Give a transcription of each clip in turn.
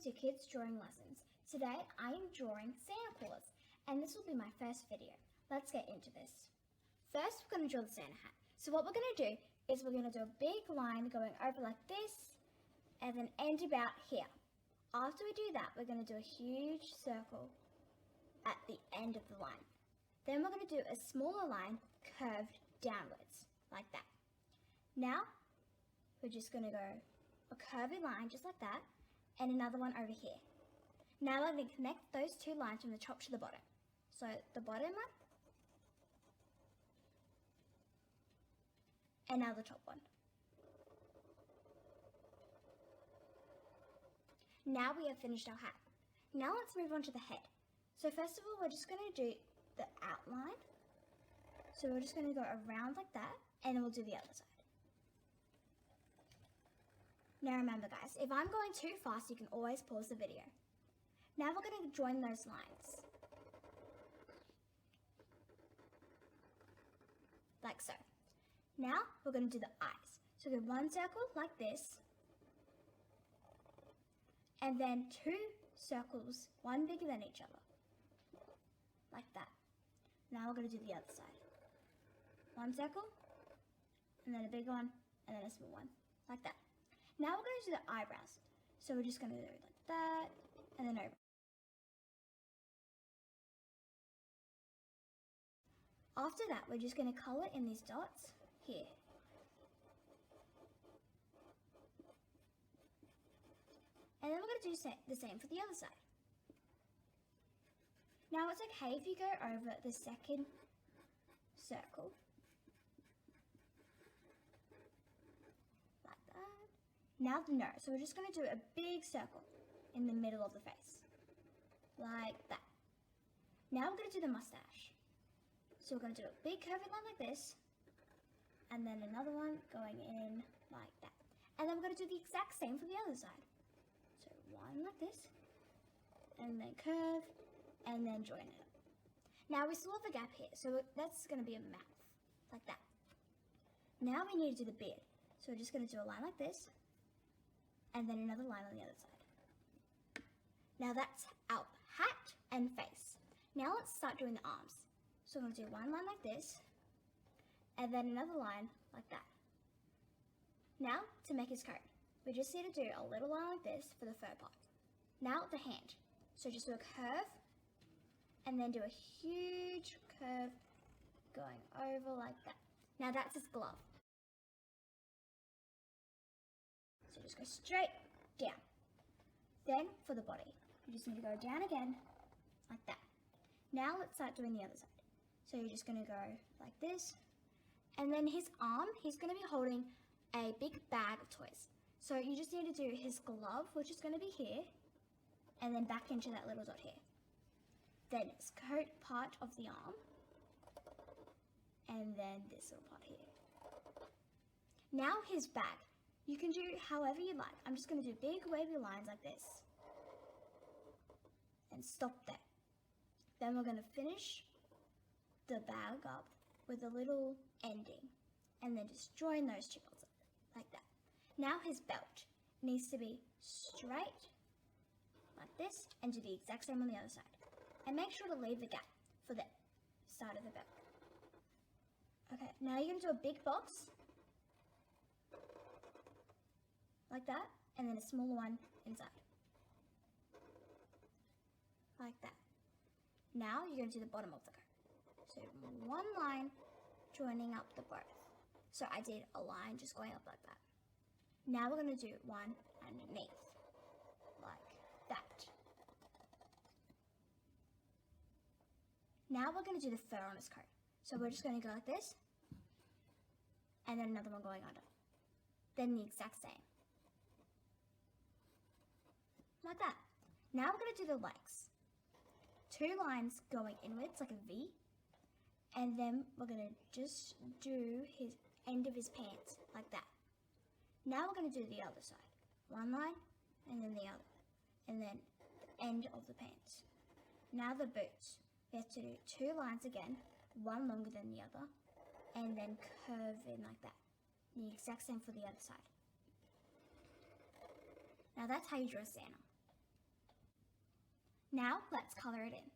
to Kids Drawing Lessons. Today I am drawing Santa Claus, and this will be my first video. Let's get into this. First we're going to draw the Santa hat. So what we're going to do is we're going to do a big line going over like this and then end about here. After we do that, we're going to do a huge circle at the end of the line. Then we're going to do a smaller line curved downwards like that. Now we're just going to go a curvy line just like that and another one over here. Now let me connect those two lines from the top to the bottom. So the bottom one and now the top one. Now we have finished our hat. Now let's move on to the head. So first of all, we're just going to do the outline. So we're just going to go around like that and then we'll do the other side. Now remember guys, if I'm going too fast, you can always pause the video. Now we're going to join those lines. Like so. Now we're going to do the eyes. So do one circle like this. And then two circles, one bigger than each other. Like that. Now we're going to do the other side. One circle, and then a big one, and then a small one. Like that. Now we're going to do the eyebrows. So we're just going to do it like that, and then over. After that, we're just going to colour in these dots here. And then we're going to do the same for the other side. Now it's okay if you go over the second circle. Like that. Now the nose. So we're just going to do a big circle in the middle of the face. Like that. Now we're going to do the mustache. So we're going to do a big curvy line like this. And then another one going in like that. And then we're going to do the exact same for the other side. So one like this. And then curve. And then join it up. Now we still have a gap here. So that's going to be a mouth. Like that. Now we need to do the beard. So we're just going to do a line like this. And then another line on the other side. Now that's our hat and face. Now let's start doing the arms. So I'm going to do one line like this, and then another line like that. Now to make his coat, we just need to do a little line like this for the fur part. Now the hand. So just do a curve, and then do a huge curve going over like that. Now that's his glove. So just go straight down. Then for the body, you just need to go down again, like that. Now let's start doing the other side. So you're just going to go like this. And then his arm, he's going to be holding a big bag of toys. So you just need to do his glove, which is going to be here. And then back into that little dot here. Then his coat part of the arm. And then this little part here. Now his bag. You can do however you like. I'm just going to do big wavy lines like this. And stop there. Then we're going to finish the bag up with a little ending. And then just join those two bolts up. Like that. Now his belt needs to be straight. Like this. And do the exact same on the other side. And make sure to leave the gap for the side of the belt. Okay, now you're going to do a big box. Like that, and then a smaller one inside. Like that. Now you're going to do the bottom of the coat. So one line joining up the both. So I did a line just going up like that. Now we're going to do one underneath. Like that. Now we're going to do the fur on his coat. So we're just going to go like this. And then another one going under. Then the exact same. Like that. Now we're going to do the legs. Two lines going inwards like a V. And then we're going to just do his end of his pants like that. Now we're going to do the other side. One line and then the other. And then the end of the pants. Now the boots. We have to do two lines again. One longer than the other. And then curve in like that. The exact same for the other side. Now that's how you draw Santa. Now let's color it in.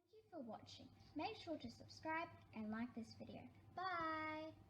Thank you for watching. Make sure to subscribe and like this video. Bye!